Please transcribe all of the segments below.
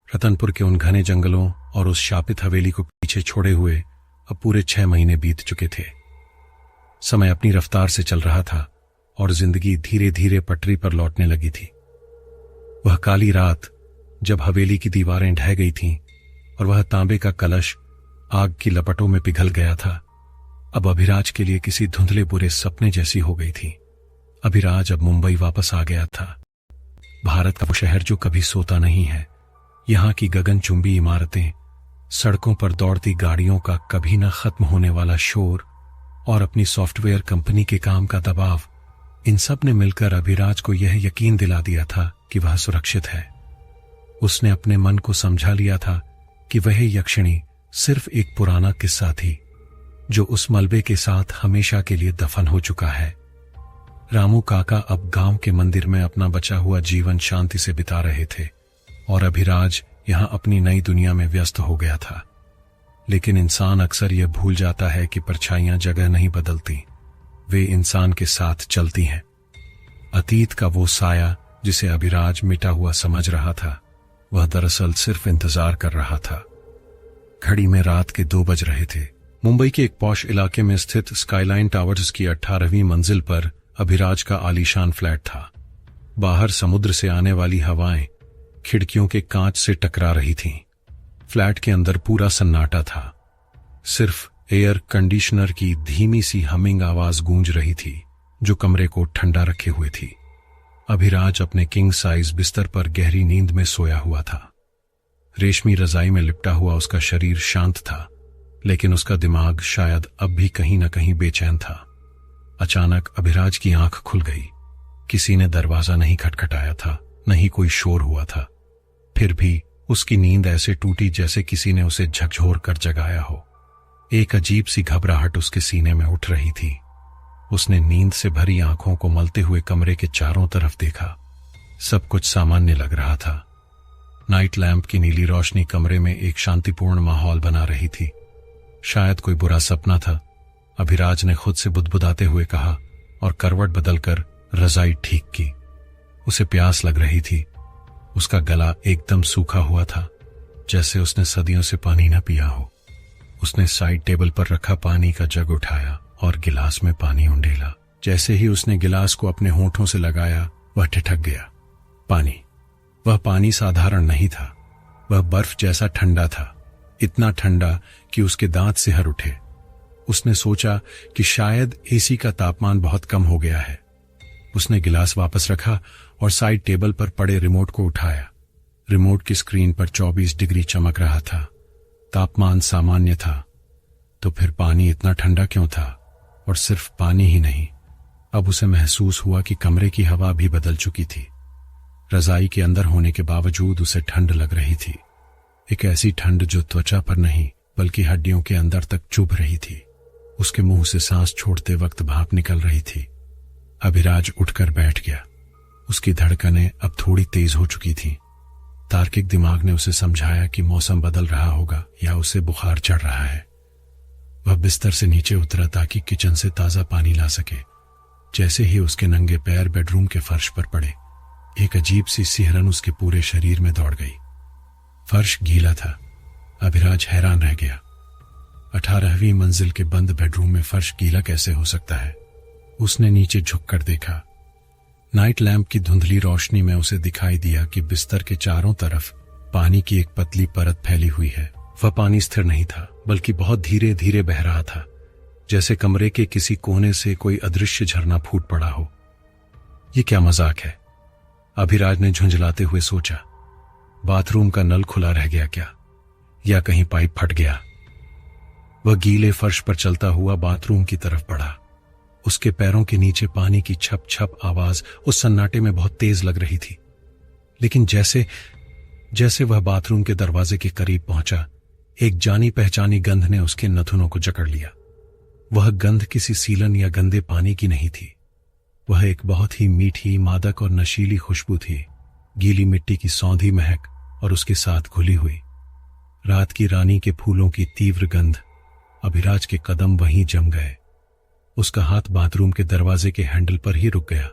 रतनपुर के उन घने जंगलों और उस शापित हवेली को पीछे छोड़े हुए अब पूरे 6 महीने बीत चुके थे। समय अपनी रफ्तार से चल रहा था और जिंदगी धीरे धीरे पटरी पर लौटने लगी थी। वह काली रात जब हवेली की दीवारें ढह गई थीं और वह तांबे का कलश आग की लपटों में पिघल गया था, अब अभिराज के लिए किसी धुंधले बुरे सपने जैसी हो गई थी। अभिराज अब मुंबई वापस आ गया था। भारत का वो शहर जो कभी सोता नहीं है। यहां की गगनचुंबी इमारतें, सड़कों पर दौड़ती गाड़ियों का कभी न खत्म होने वाला शोर और अपनी सॉफ्टवेयर कंपनी के काम का दबाव, इन सब ने मिलकर अभिराज को यह यकीन दिला दिया था कि वह सुरक्षित है। उसने अपने मन को समझा लिया था कि वह यक्षिणी सिर्फ एक पुराना किस्सा थी जो उस मलबे के साथ हमेशा के लिए दफन हो चुका है। रामू काका अब गांव के मंदिर में अपना बचा हुआ जीवन शांति से बिता रहे थे और अभिराज यहां अपनी नई दुनिया में व्यस्त हो गया था। लेकिन इंसान अक्सर यह भूल जाता है कि परछाइयां जगह नहीं बदलती, वे इंसान के साथ चलती हैं। अतीत का वो साया जिसे अभिराज मिटा हुआ समझ रहा था, वह दरअसल सिर्फ इंतजार कर रहा था। घड़ी में रात के 2 बज रहे थे। मुंबई के एक पॉश इलाके में स्थित स्काईलाइन टावर्स की 18वीं मंजिल पर अभिराज का आलीशान फ्लैट था। बाहर समुद्र से आने वाली हवाएं खिड़कियों के कांच से टकरा रही थीं। फ्लैट के अंदर पूरा सन्नाटा था। सिर्फ एयर कंडीशनर की धीमी सी हमिंग आवाज गूंज रही थी जो कमरे को ठंडा रखे हुए थी। अभिराज अपने किंग साइज बिस्तर पर गहरी नींद में सोया हुआ था। रेशमी रजाई में लिपटा हुआ उसका शरीर शांत था, लेकिन उसका दिमाग शायद अब भी कहीं न कहीं बेचैन था। अचानक अभिराज की आंख खुल गई। किसी ने दरवाजा नहीं खटखटाया था, न ही कोई शोर हुआ था। फिर भी उसकी नींद ऐसे टूटी जैसे किसी ने उसे झकझोर कर जगाया हो। एक अजीब सी घबराहट उसके सीने में उठ रही थी। उसने नींद से भरी आंखों को मलते हुए कमरे के चारों तरफ देखा। सब कुछ सामान्य लग रहा था। नाइट लैंप की नीली रोशनी कमरे में एक शांतिपूर्ण माहौल बना रही थी। शायद कोई बुरा सपना था, अभिराज ने खुद से बुदबुदाते हुए कहा और करवट बदलकर रजाई ठीक की। उसे प्यास लग रही थी। उसका गला एकदम सूखा हुआ था, जैसे उसने सदियों से पानी न पिया हो। उसने साइड टेबल पर रखा पानी का जग उठाया और गिलास में पानी उंडेला। जैसे ही उसने गिलास को अपने होठों से लगाया, वह ठिठक गया। पानी, वह पानी साधारण नहीं था, वह बर्फ जैसा ठंडा था। इतना ठंडा कि उसके दांत सिहर उठे। उसने सोचा कि शायद एसी का तापमान बहुत कम हो गया है। उसने गिलास वापस रखा और साइड टेबल पर पड़े रिमोट को उठाया। रिमोट की स्क्रीन पर 24 डिग्री चमक रहा था। तापमान सामान्य था। तो फिर पानी इतना ठंडा क्यों था? और सिर्फ पानी ही नहीं, अब उसे महसूस हुआ कि कमरे की हवा भी बदल चुकी थी। रजाई के अंदर होने के बावजूद उसे ठंड लग रही थी। एक ऐसी ठंड जो त्वचा पर नहीं बल्कि हड्डियों के अंदर तक चुभ रही थी। उसके मुंह से सांस छोड़ते वक्त भाप निकल रही थी। अभिराज उठकर बैठ गया। उसकी धड़कनें अब थोड़ी तेज हो चुकी थीं। तार्किक दिमाग ने उसे समझाया कि मौसम बदल रहा होगा या उसे बुखार चढ़ रहा है। वह बिस्तर से नीचे उतरा ताकि किचन से ताजा पानी ला सके। जैसे ही उसके नंगे पैर बेडरूम के फर्श पर पड़े, एक अजीब सी सिहरन उसके पूरे शरीर में दौड़ गई। फर्श गीला था। अभिराज हैरान रह गया। 18वीं मंजिल के बंद बेडरूम में फर्श गीला कैसे हो सकता है? उसने नीचे झुककर देखा। नाइट लैंप की धुंधली रोशनी में उसे दिखाई दिया कि बिस्तर के चारों तरफ पानी की एक पतली परत फैली हुई है। वह पानी स्थिर नहीं था, बल्कि बहुत धीरे धीरे बह रहा था, जैसे कमरे के किसी कोने से कोई अदृश्य झरना फूट पड़ा हो। ये क्या मजाक है? अभिराज ने झुंझलाते हुए सोचा। बाथरूम का नल खुला रह गया क्या? या कहीं पाइप फट गया? वह गीले फर्श पर चलता हुआ बाथरूम की तरफ बढ़ा। उसके पैरों के नीचे पानी की छप छप आवाज उस सन्नाटे में बहुत तेज लग रही थी। लेकिन जैसे जैसे वह बाथरूम के दरवाजे के करीब पहुंचा, एक जानी पहचानी गंध ने उसके नथुनों को जकड़ लिया। वह गंध किसी सीलन या गंदे पानी की नहीं थी। वह एक बहुत ही मीठी, मादक और नशीली खुशबू थी। गीली मिट्टी की सौंधी महक और उसके साथ घुली हुई रात की रानी के फूलों की तीव्र गंध। अभिराज के कदम वहीं जम गए। उसका हाथ बाथरूम के दरवाजे के हैंडल पर ही रुक गया।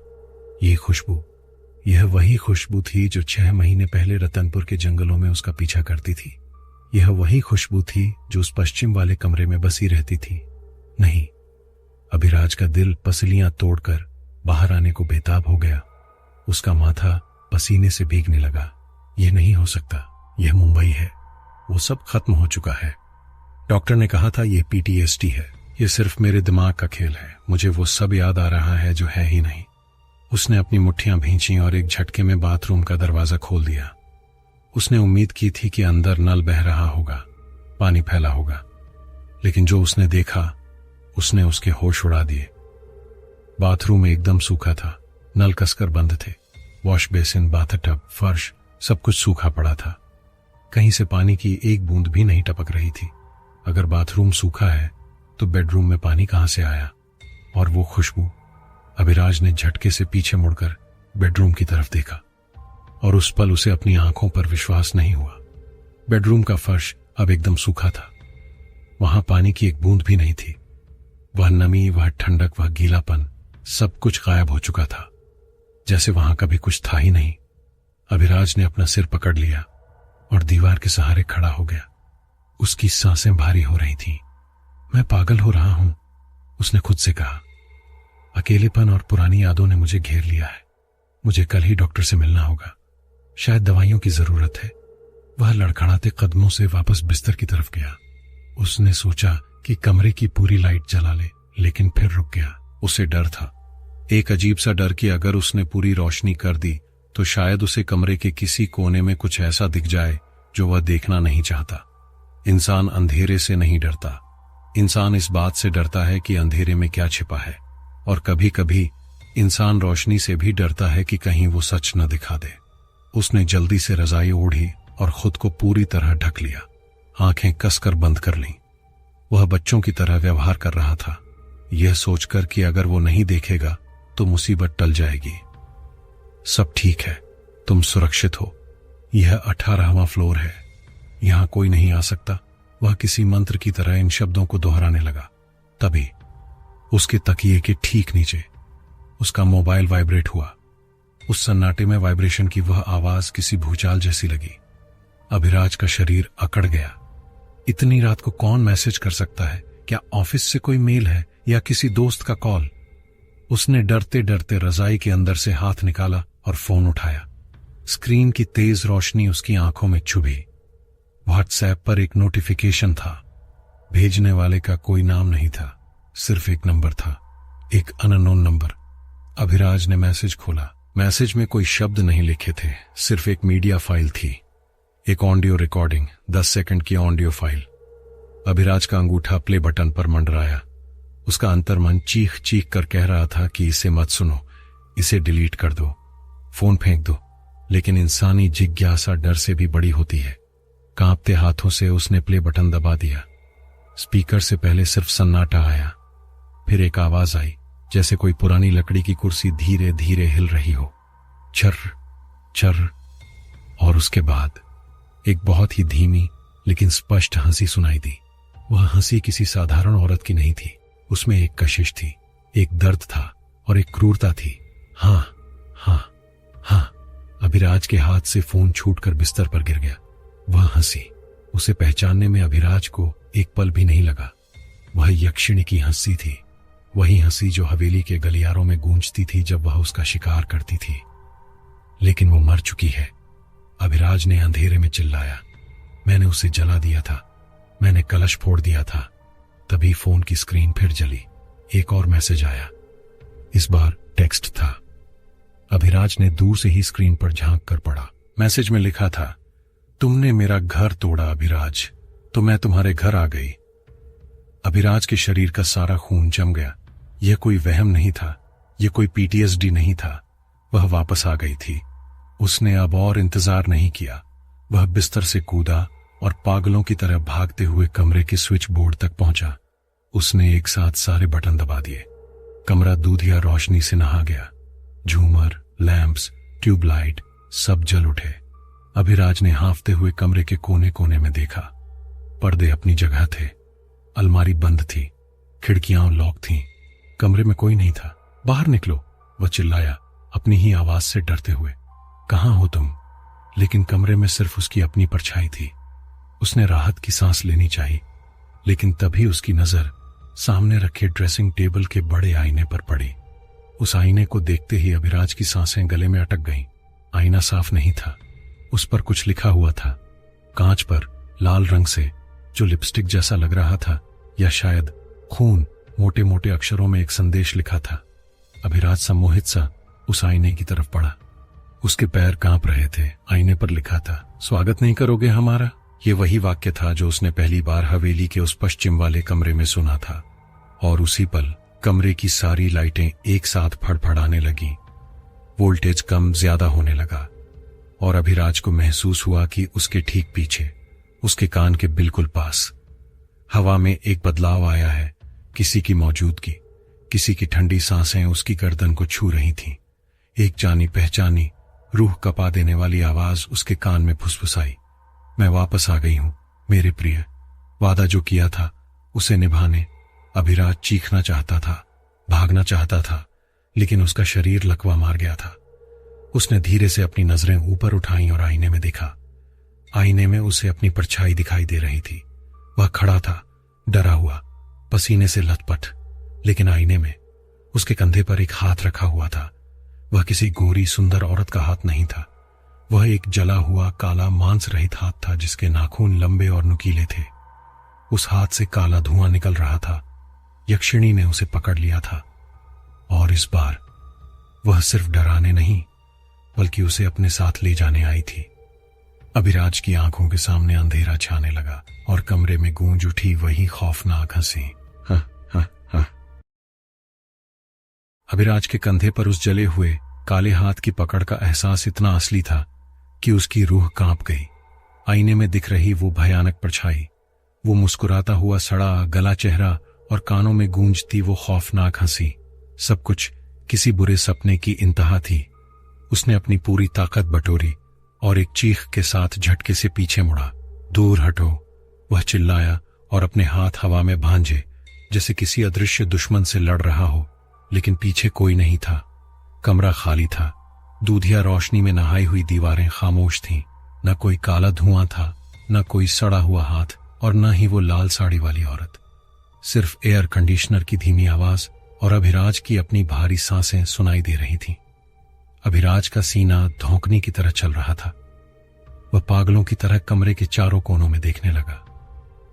ये खुशबू, यह वही खुशबू थी जो 6 महीने पहले रतनपुर के जंगलों में उसका पीछा करती थी। यह वही खुशबू थी जो उस पश्चिम वाले कमरे में बसी रहती थी। नहीं, अभिराज का दिल पसलियां तोड़कर बाहर आने को बेताब हो गया। उसका माथा पसीने से भीगने लगा। यह नहीं हो सकता, यह मुंबई है, वो सब खत्म हो चुका है। डॉक्टर ने कहा था यह PTSD है, यह सिर्फ मेरे दिमाग का खेल है, मुझे वो सब याद आ रहा है जो है ही नहीं। उसने अपनी मुट्ठियां भींची और एक झटके में बाथरूम का दरवाजा खोल दिया। उसने उम्मीद की थी कि अंदर नल बह रहा होगा, पानी फैला होगा, लेकिन जो उसने देखा उसने उसके होश उड़ा दिए। बाथरूम एकदम सूखा था, नल कसकर बंद थे, वॉश बेसिन, बाथटब, फर्श सब कुछ सूखा पड़ा था। कहीं से पानी की एक बूंद भी नहीं टपक रही थी। अगर बाथरूम सूखा है तो बेडरूम में पानी कहां से आया? और वो खुशबू? अभिराज ने झटके से पीछे मुड़कर बेडरूम की तरफ देखा और उस पल उसे अपनी आंखों पर विश्वास नहीं हुआ। बेडरूम का फर्श अब एकदम सूखा था। वहां पानी की एक बूंद भी नहीं थी। वह नमी, वह ठंडक, वह गीलापन, सब कुछ गायब हो चुका था, जैसे वहां कभी कुछ था ही नहीं। अभिराज ने अपना सिर पकड़ लिया और दीवार के सहारे खड़ा हो गया। उसकी सांसें भारी हो रही थीं। मैं पागल हो रहा हूं, उसने खुद से कहा। अकेलेपन और पुरानी यादों ने मुझे घेर लिया है। मुझे कल ही डॉक्टर से मिलना होगा, शायद दवाइयों की जरूरत है। वह लड़खड़ाते कदमों से वापस बिस्तर की तरफ गया। उसने सोचा कि कमरे की पूरी लाइट जला ले, लेकिन फिर रुक गया। उसे डर था, एक अजीब सा डर कि अगर उसने पूरी रोशनी कर दी तो शायद उसे कमरे के किसी कोने में कुछ ऐसा दिख जाए जो वह देखना नहीं चाहता। इंसान अंधेरे से नहीं डरता, इंसान इस बात से डरता है कि अंधेरे में क्या छिपा है। और कभी कभी इंसान रोशनी से भी डरता है कि कहीं वो सच न दिखा दे। उसने जल्दी से रजाई ओढ़ी और खुद को पूरी तरह ढक लिया, आंखें कसकर बंद कर लीं। वह बच्चों की तरह व्यवहार कर रहा था, यह सोचकर कि अगर वो नहीं देखेगा तो मुसीबत टल जाएगी। सब ठीक है, तुम सुरक्षित हो, यह 18वां फ्लोर है, यहां कोई नहीं आ सकता। वह किसी मंत्र की तरह इन शब्दों को दोहराने लगा। तभी उसके तकिए के ठीक नीचे उसका मोबाइल वाइब्रेट हुआ। उस सन्नाटे में वाइब्रेशन की वह आवाज किसी भूचाल जैसी लगी। अभिराज का शरीर अकड़ गया। इतनी रात को कौन मैसेज कर सकता है? क्या ऑफिस से कोई मेल है या किसी दोस्त का कॉल? उसने डरते डरते रजाई के अंदर से हाथ निकाला और फोन उठाया। स्क्रीन की तेज रोशनी उसकी आंखों में चुभी। व्हाट्सएप पर एक नोटिफिकेशन था। भेजने वाले का कोई नाम नहीं था, सिर्फ एक नंबर था, एक अननोन नंबर। अभिराज ने मैसेज खोला। मैसेज में कोई शब्द नहीं लिखे थे, सिर्फ एक मीडिया फाइल थी, एक ऑडियो रिकॉर्डिंग, 10 सेकंड की ऑडियो फाइल। अभिराज का अंगूठा प्ले बटन पर मंडराया। उसका अंतर्मन चीख चीख कर कह रहा था कि इसे मत सुनो, इसे डिलीट कर दो, फोन फेंक दो। लेकिन इंसानी जिज्ञासा डर से भी बड़ी होती है। कांपते हाथों से उसने प्ले बटन दबा दिया। स्पीकर से पहले सिर्फ सन्नाटा आया, फिर एक आवाज आई, जैसे कोई पुरानी लकड़ी की कुर्सी धीरे धीरे हिल रही हो। चर्र चर्र। और उसके बाद एक बहुत ही धीमी लेकिन स्पष्ट हंसी सुनाई दी। वह हंसी किसी साधारण औरत की नहीं थी। उसमें एक कशिश थी, एक दर्द था और एक क्रूरता थी। हाँ हाँ हाँ। अभिराज के हाथ से फोन छूटकर बिस्तर पर गिर गया। वह हंसी, उसे पहचानने में अभिराज को एक पल भी नहीं लगा। वह यक्षिणी की हंसी थी, वही हंसी जो हवेली के गलियारों में गूंजती थी जब वह उसका शिकार करती थी। लेकिन वो मर चुकी है। अभिराज ने अंधेरे में चिल्लाया, मैंने उसे जला दिया था, मैंने कलश फोड़ दिया था। तभी फोन की स्क्रीन फिर जली। एक और मैसेज आया, इस बार टेक्स्ट था। अभिराज ने दूर से ही स्क्रीन पर झांक कर पढ़ा। मैसेज में लिखा था, तुमने मेरा घर तोड़ा अभिराज, तो मैं तुम्हारे घर आ गई। अभिराज के शरीर का सारा खून जम गया। यह कोई वहम नहीं था, यह कोई PTSD नहीं था। वह वापस आ गई थी। उसने अब और इंतजार नहीं किया। वह बिस्तर से कूदा और पागलों की तरह भागते हुए कमरे के स्विच बोर्ड तक पहुंचा। उसने एक साथ सारे बटन दबा दिए। कमरा दूधिया रोशनी से नहा गया। झूमर, लैंप्स, ट्यूबलाइट सब जल उठे। अभिराज ने हांफते हुए कमरे के कोने कोने में देखा। पर्दे अपनी जगह थे, अलमारी बंद थी, खिड़कियां लॉक थीं। कमरे में कोई नहीं था। बाहर निकलो, वह चिल्लाया, अपनी ही आवाज से डरते हुए। कहाँ हो तुम? लेकिन कमरे में सिर्फ उसकी अपनी परछाई थी। उसने राहत की सांस लेनी चाहिए, लेकिन तभी उसकी नजर सामने रखे ड्रेसिंग टेबल के बड़े आईने पर पड़ी। उस आईने को देखते ही अभिराज की सांसें गले में अटक गईं। आईना साफ नहीं था, उस पर कुछ लिखा हुआ था, कांच पर लाल रंग से, जो लिपस्टिक जैसा लग रहा था, या शायद खून मोटे मोटे अक्षरों में एक संदेश लिखा था। अभिराज सम्मोहित सा उस आईने की तरफ बढ़ा। उसके पैर कांप रहे थे। आईने पर लिखा था, स्वागत नहीं करोगे हमारा? ये वही वाक्य था जो उसने पहली बार हवेली के उस पश्चिम वाले कमरे में सुना था। और उसी पल कमरे की सारी लाइटें एक साथ फड़फड़ाने लगीं। वोल्टेज कम ज्यादा होने लगा और अभिराज को महसूस हुआ कि उसके ठीक पीछे, उसके कान के बिल्कुल पास, हवा में एक बदलाव आया है। किसी की मौजूदगी, किसी की ठंडी सांसें उसकी गर्दन को छू रही थीं। एक जानी पहचानी, रूह कपा देने वाली आवाज उसके कान में फुसफुसाई, मैं वापस आ गई हूं मेरे प्रिय। वादा जो किया था उसे निभाने। अभिराज चीखना चाहता था, भागना चाहता था, लेकिन उसका शरीर लकवा मार गया था। उसने धीरे से अपनी नजरें ऊपर उठाईं और आईने में देखा। आईने में उसे अपनी परछाई दिखाई दे रही थी। वह खड़ा था, डरा हुआ, पसीने से लथपथ, लेकिन आईने में उसके कंधे पर एक हाथ रखा हुआ था। वह किसी गोरी सुंदर औरत का हाथ नहीं था। वह एक जला हुआ काला मांस रहित हाथ था जिसके नाखून लंबे और नुकीले थे। उस हाथ से काला धुआं निकल रहा था। यक्षिणी ने उसे पकड़ लिया था और इस बार वह सिर्फ डराने नहीं, बल्कि उसे अपने साथ ले जाने आई थी। अभिराज की आंखों के सामने अंधेरा छाने लगा और कमरे में गूंज उठी वही खौफनाक हंसी। हा, हा, हा। अभिराज के कंधे पर उस जले हुए काले हाथ की पकड़ का एहसास इतना असली था कि उसकी रूह कांप गई। आईने में दिख रही वो भयानक परछाई, वो मुस्कुराता हुआ सड़ा गला चेहरा और कानों में गूंजती वो खौफनाक हंसी, सब कुछ किसी बुरे सपने की इंतहा थी। उसने अपनी पूरी ताकत बटोरी और एक चीख के साथ झटके से पीछे मुड़ा। दूर हटो, वह चिल्लाया और अपने हाथ हवा में भांजे जैसे किसी अदृश्य दुश्मन से लड़ रहा हो, लेकिन पीछे कोई नहीं था। कमरा खाली था। दूधिया रोशनी में नहाई हुई दीवारें खामोश थीं। न कोई काला धुआं था, न कोई सड़ा हुआ हाथ और न ही वो लाल साड़ी वाली औरत। सिर्फ एयर कंडीशनर की धीमी आवाज और अभिराज की अपनी भारी सांसें सुनाई दे रही थीं। अभिराज का सीना धौंकने की तरह चल रहा था। वह पागलों की तरह कमरे के चारों कोनों में देखने लगा।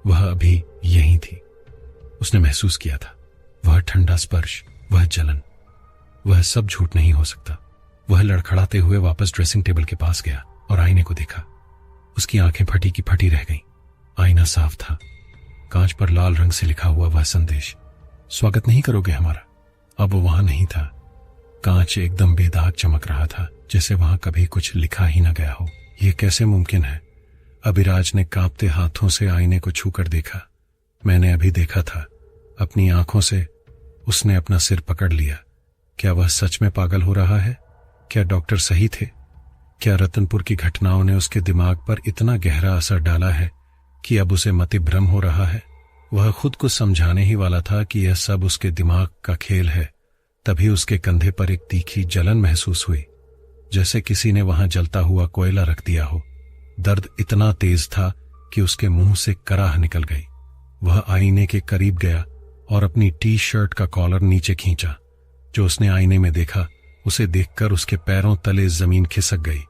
वह अभी यहीं थी। उसने महसूस किया था वह ठंडा स्पर्श, वह जलन, वह सब झूठ नहीं हो सकता। वह लड़खड़ाते हुए वापस ड्रेसिंग टेबल के पास गया और आईने को देखा। उसकी आंखें फटी की फटी रह गईं। आईना साफ था। कांच पर लाल रंग से लिखा हुआ वह संदेश, स्वागत नहीं करोगे हमारा, अब वहां नहीं था। कांच एकदम बेदाग चमक रहा था, जैसे वहां कभी कुछ लिखा ही न गया हो। यह कैसे मुमकिन है? अभिराज ने कांपते हाथों से आईने को छूकर देखा। मैंने अभी देखा था, अपनी आंखों से। उसने अपना सिर पकड़ लिया। क्या वह सच में पागल हो रहा है? क्या डॉक्टर सही थे? क्या रतनपुर की घटनाओं ने उसके दिमाग पर इतना गहरा असर डाला है कि अब उसे मतिभ्रम हो रहा है? वह खुद को समझाने ही वाला था कि यह सब उसके दिमाग का खेल है। तभी उसके कंधे पर एक तीखी जलन महसूस हुई, जैसे किसी ने वहां जलता हुआ कोयला रख दिया हो। दर्द इतना तेज था कि उसके मुंह से कराह निकल गई। वह आईने के करीब गया और अपनी टी शर्ट का कॉलर नीचे खींचा। जो उसने आईने में देखा, उसे देखकर उसके पैरों तले जमीन खिसक गई।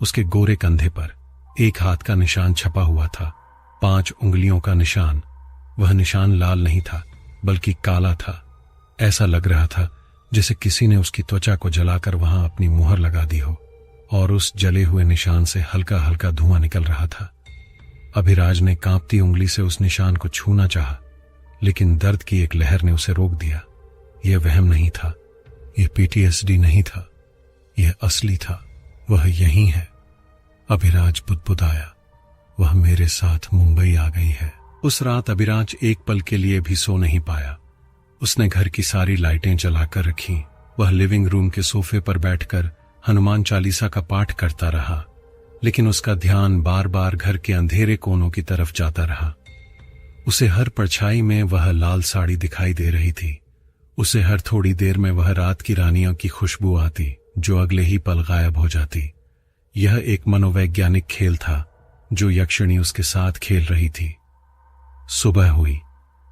उसके गोरे कंधे पर एक हाथ का निशान छपा हुआ था, 5 उंगलियों का निशान। वह निशान लाल नहीं था, बल्कि काला था। ऐसा लग रहा था जैसे किसी ने उसकी त्वचा को जलाकर वहां अपनी मुहर लगा दी हो, और उस जले हुए निशान से हल्का हल्का धुआं निकल रहा था। अभिराज ने कांपती उंगली से उस निशान को छूना चाहा, लेकिन दर्द की एक लहर ने उसे रोक दिया। यह वहम नहीं था, यह पीटीएसडी नहीं था, यह असली था। वह यही है। अभिराज बुदबुदाया, वह मेरे साथ मुंबई आ गई है। उस रात अभिराज एक पल के लिए भी सो नहीं पाया। उसने घर की सारी लाइटें जलाकर रखीं। वह लिविंग रूम के सोफे पर बैठकर हनुमान चालीसा का पाठ करता रहा, लेकिन उसका ध्यान बार बार घर के अंधेरे कोनों की तरफ जाता रहा। उसे हर परछाई में वह लाल साड़ी दिखाई दे रही थी। उसे हर थोड़ी देर में वह रात की रानियों की खुशबू आती, जो अगले ही पल गायब हो जाती। यह एक मनोवैज्ञानिक खेल था जो यक्षिणी उसके साथ खेल रही थी। सुबह हुई।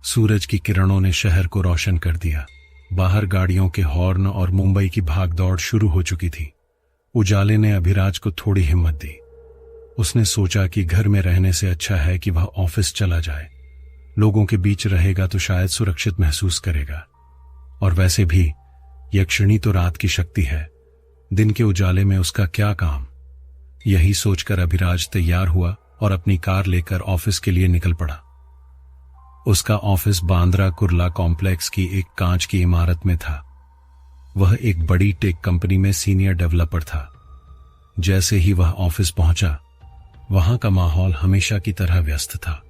सूरज की किरणों ने शहर को रोशन कर दिया। बाहर गाड़ियों के हॉर्न और मुंबई की भागदौड़ शुरू हो चुकी थी। उजाले ने अभिराज को थोड़ी हिम्मत दी। उसने सोचा कि घर में रहने से अच्छा है कि वह ऑफिस चला जाए। लोगों के बीच रहेगा तो शायद सुरक्षित महसूस करेगा। और वैसे भी यक्षिणी तो रात की शक्ति है, दिन के उजाले में उसका क्या काम। यही सोचकर अभिराज तैयार हुआ और अपनी कार लेकर ऑफिस के लिए निकल पड़ा। उसका ऑफिस बांद्रा कुर्ला कॉम्प्लेक्स की एक कांच की इमारत में था। वह एक बड़ी टेक कंपनी में सीनियर डेवलपर था। जैसे ही वह ऑफिस पहुंचा, वहां का माहौल हमेशा की तरह व्यस्त था।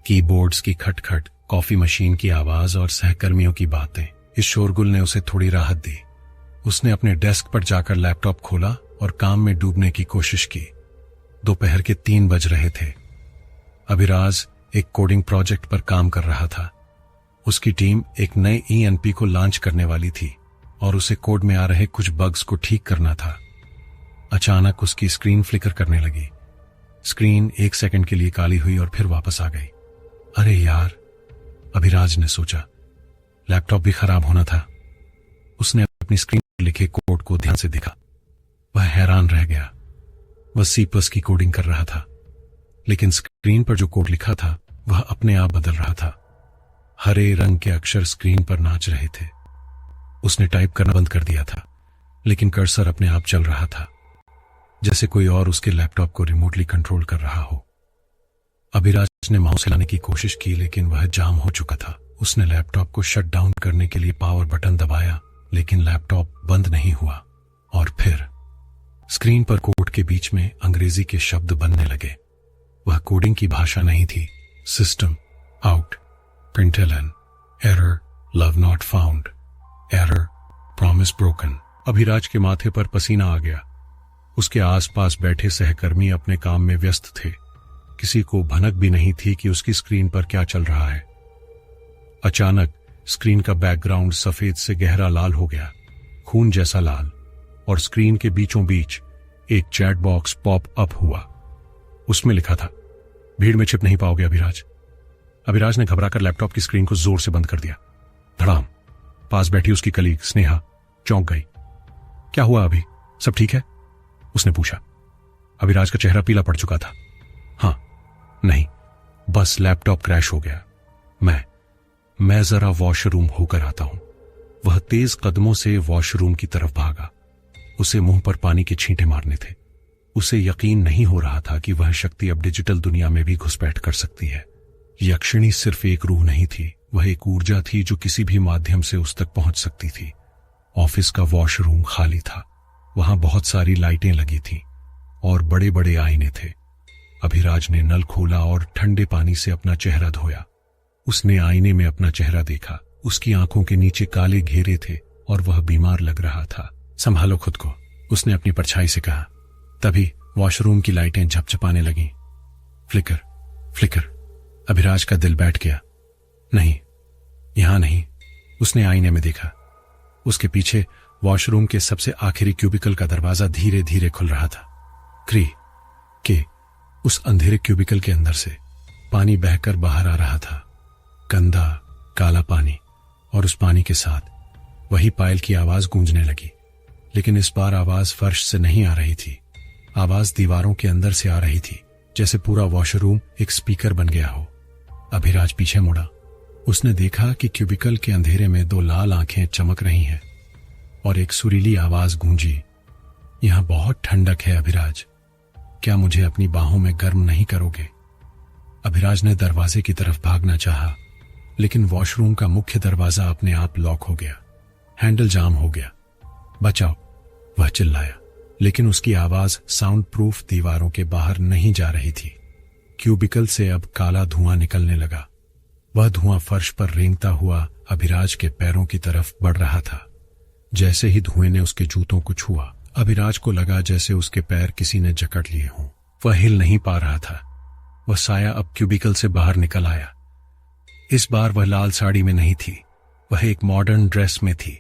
कीबोर्ड्स की खटखट, कॉफी मशीन की आवाज और सहकर्मियों की बातें। इस शोरगुल ने उसे थोड़ी राहत दी। उसने अपने डेस्क पर जाकर लैपटॉप खोला और काम में डूबने की कोशिश की। दोपहर के 3 बज रहे थे। अभिराज एक कोडिंग प्रोजेक्ट पर काम कर रहा था। उसकी टीम एक नए ENP को लॉन्च करने वाली थी और उसे कोड में आ रहे कुछ बग्स को ठीक करना था। अचानक उसकी स्क्रीन फ्लिकर करने लगी। स्क्रीन 1 सेकंड के लिए काली हुई और फिर वापस आ गई। अरे यार, अभिराज ने सोचा। लैपटॉप भी खराब होना था। उसने अपनी स्क्रीन पर लिखे कोड को ध्यान से देखा। वह हैरान रह गया। वह C++ की कोडिंग कर रहा था, लेकिन स्क्रीन पर जो कोड लिखा था वह अपने आप बदल रहा था। हरे रंग के अक्षर स्क्रीन पर नाच रहे थे। उसने टाइप करना बंद कर दिया था, लेकिन कर्सर अपने आप चल रहा था, जैसे कोई और उसके लैपटॉप को रिमोटली कंट्रोल कर रहा हो। अभिराज ने माउस हिलाने की कोशिश की, लेकिन वह जाम हो चुका था। उसने लैपटॉप को शट डाउन करने के लिए पावर बटन दबाया, लेकिन लैपटॉप बंद नहीं हुआ। और फिर स्क्रीन पर कोड के बीच में अंग्रेजी के शब्द बनने लगे। वह कोडिंग की भाषा नहीं थी। System out, println, error, love not found, error, promise broken. Abhiraj के माथे पर पसीना आ गया। उसके आसपास बैठे सहकर्मी अपने काम में व्यस्त थे। किसी को भनक भी नहीं थी कि उसकी स्क्रीन पर क्या चल रहा है। अचानक स्क्रीन का बैकग्राउंड सफेद से गहरा लाल हो गया, खून जैसा लाल, और स्क्रीन के बीचों बीच एक चैट बॉक्स पॉप अप हुआ। उसमें लिखा था, भीड़ में छिप नहीं पाओगे अभिराज। अभिराज ने घबराकर लैपटॉप की स्क्रीन को जोर से बंद कर दिया। धड़ाम। पास बैठी उसकी कलीग स्नेहा चौंक गई। क्या हुआ अभी, सब ठीक है? उसने पूछा। अभिराज का चेहरा पीला पड़ चुका था। हाँ, नहीं, बस लैपटॉप क्रैश हो गया। मैं जरा वॉशरूम होकर आता हूं। वह तेज कदमों से वॉशरूम की तरफ भागा। उसे मुंह पर पानी के छींटे मारने थे। उसे यकीन नहीं हो रहा था कि वह शक्ति अब डिजिटल दुनिया में भी घुसपैठ कर सकती है। यक्षिणी सिर्फ एक रूह नहीं थी, वह एक ऊर्जा थी जो किसी भी माध्यम से उस तक पहुंच सकती थी। ऑफिस का वॉशरूम खाली था। वहां बहुत सारी लाइटें लगी थीं और बड़े बड़े आईने थे। अभिराज ने नल खोला और ठंडे पानी से अपना चेहरा धोया। उसने आईने में अपना चेहरा देखा। उसकी आंखों के नीचे काले घेरे थे और वह बीमार लग रहा था। संभालो खुद को, उसने अपनी परछाई से कहा। तभी वॉशरूम की लाइटें झपझपाने लगीं। Flicker, flicker. अभिराज का दिल बैठ गया। नहीं, यहां नहीं। उसने आईने में देखा। उसके पीछे वॉशरूम के सबसे आखिरी क्यूबिकल का दरवाजा धीरे धीरे खुल रहा था। क्री के उस अंधेरे क्यूबिकल के अंदर से पानी बहकर बाहर आ रहा था। गंदा काला पानी, और उस पानी के साथ वही पायल की आवाज गूंजने लगी। लेकिन इस बार आवाज फर्श से नहीं आ रही थी। आवाज दीवारों के अंदर से आ रही थी, जैसे पूरा वॉशरूम एक स्पीकर बन गया हो। अभिराज पीछे मुड़ा। उसने देखा कि क्यूबिकल के अंधेरे में 2 लाल आंखें चमक रही हैं और एक सुरीली आवाज गूंजी। यहां बहुत ठंडक है अभिराज, क्या मुझे अपनी बाहों में गर्म नहीं करोगे? अभिराज ने दरवाजे की तरफ भागना चाहा, लेकिन वॉशरूम का मुख्य दरवाजा अपने आप लॉक हो गया। हैंडल जाम हो गया। बचाओ, वह चिल्लाया, लेकिन उसकी आवाज साउंड प्रूफ दीवारों के बाहर नहीं जा रही थी। क्यूबिकल से अब काला धुआं निकलने लगा। वह धुआं फर्श पर रेंगता हुआ अभिराज के पैरों की तरफ बढ़ रहा था। जैसे ही धुएं ने उसके जूतों को छुआ, अभिराज को लगा जैसे उसके पैर किसी ने जकड़ लिए हों। वह हिल नहीं पा रहा था। वह साया अब क्यूबिकल से बाहर निकल आया। इस बार वह लाल साड़ी में नहीं थी, वह एक मॉडर्न ड्रेस में थी।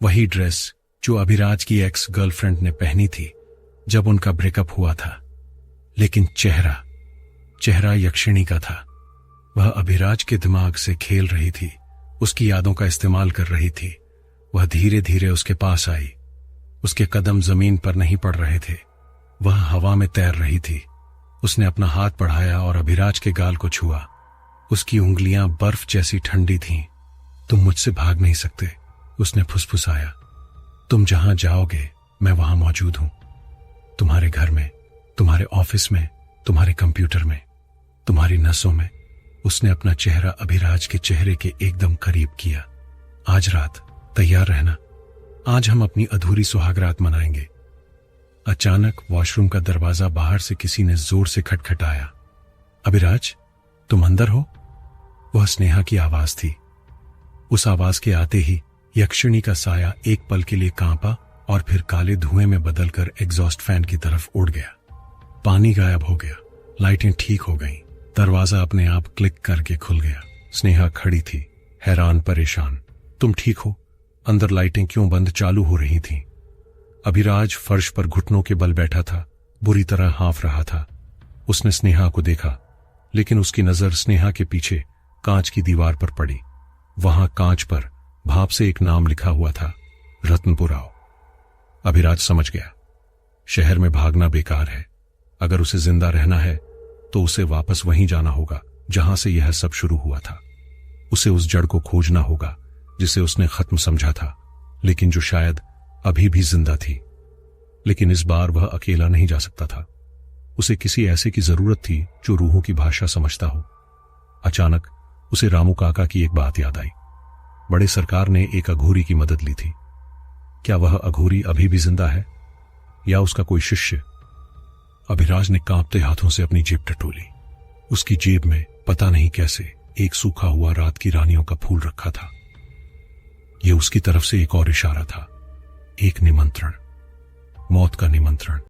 वही ड्रेस जो अभिराज की एक्स गर्लफ्रेंड ने पहनी थी। जब उनका ब्रेकअप हुआ था। लेकिन चेहरा यक्षिणी का था। वह अभिराज के दिमाग से खेल रही थी, उसकी यादों का इस्तेमाल कर रही थी। वह धीरे धीरे उसके पास आई। उसके कदम जमीन पर नहीं पड़ रहे थे, वह हवा में तैर रही थी। उसने अपना हाथ बढ़ाया और अभिराज के गाल को छुआ। उसकी उंगलियां बर्फ जैसी ठंडी थीं। तुम मुझसे भाग नहीं सकते, उसने फुसफुसाया। तुम जहां जाओगे मैं वहां मौजूद हूं। तुम्हारे घर में, तुम्हारे ऑफिस में, तुम्हारे कंप्यूटर में, तुम्हारी नसों में। उसने अपना चेहरा अभिराज के चेहरे के एकदम करीब किया। आज रात तैयार रहना, आज हम अपनी अधूरी सुहागरात मनाएंगे। अचानक वॉशरूम का दरवाजा बाहर से किसी ने जोर से खटखटाया। अभिराज, तुम अंदर हो? वह स्नेहा की आवाज थी। उस आवाज के आते ही यक्षिणी का साया एक पल के लिए कांपा और फिर काले धुएं में बदलकर एग्जॉस्ट फैन की तरफ उड़ गया। पानी गायब हो गया, लाइटें ठीक हो गईं, दरवाजा अपने आप क्लिक करके खुल गया। स्नेहा खड़ी थी, हैरान परेशान। तुम ठीक हो? अंदर लाइटें क्यों बंद चालू हो रही थीं? अभिराज फर्श पर घुटनों के बल बैठा था, बुरी तरह हाँफ रहा था। उसने स्नेहा को देखा, लेकिन उसकी नजर स्नेहा के पीछे कांच की दीवार पर पड़ी। वहां कांच पर भाप से एक नाम लिखा हुआ था, रत्नपुर आओ। अभिराज समझ गया, शहर में भागना बेकार है। अगर उसे जिंदा रहना है तो उसे वापस वहीं जाना होगा जहां से यह सब शुरू हुआ था। उसे उस जड़ को खोजना होगा जिसे उसने खत्म समझा था, लेकिन जो शायद अभी भी जिंदा थी। लेकिन इस बार वह अकेला नहीं जा सकता था। उसे किसी ऐसे की जरूरत थी जो रूहों की भाषा समझता हो। अचानक उसे रामू काका की एक बात याद आई। बड़े सरकार ने एक अघोरी की मदद ली थी। क्या वह अघोरी अभी भी जिंदा है या उसका कोई शिष्य? अभिराज ने कांपते हाथों से अपनी जेब टटोली। उसकी जेब में पता नहीं कैसे एक सूखा हुआ रात की रानियों का फूल रखा था। यह उसकी तरफ से एक और इशारा था, एक निमंत्रण, मौत का निमंत्रण।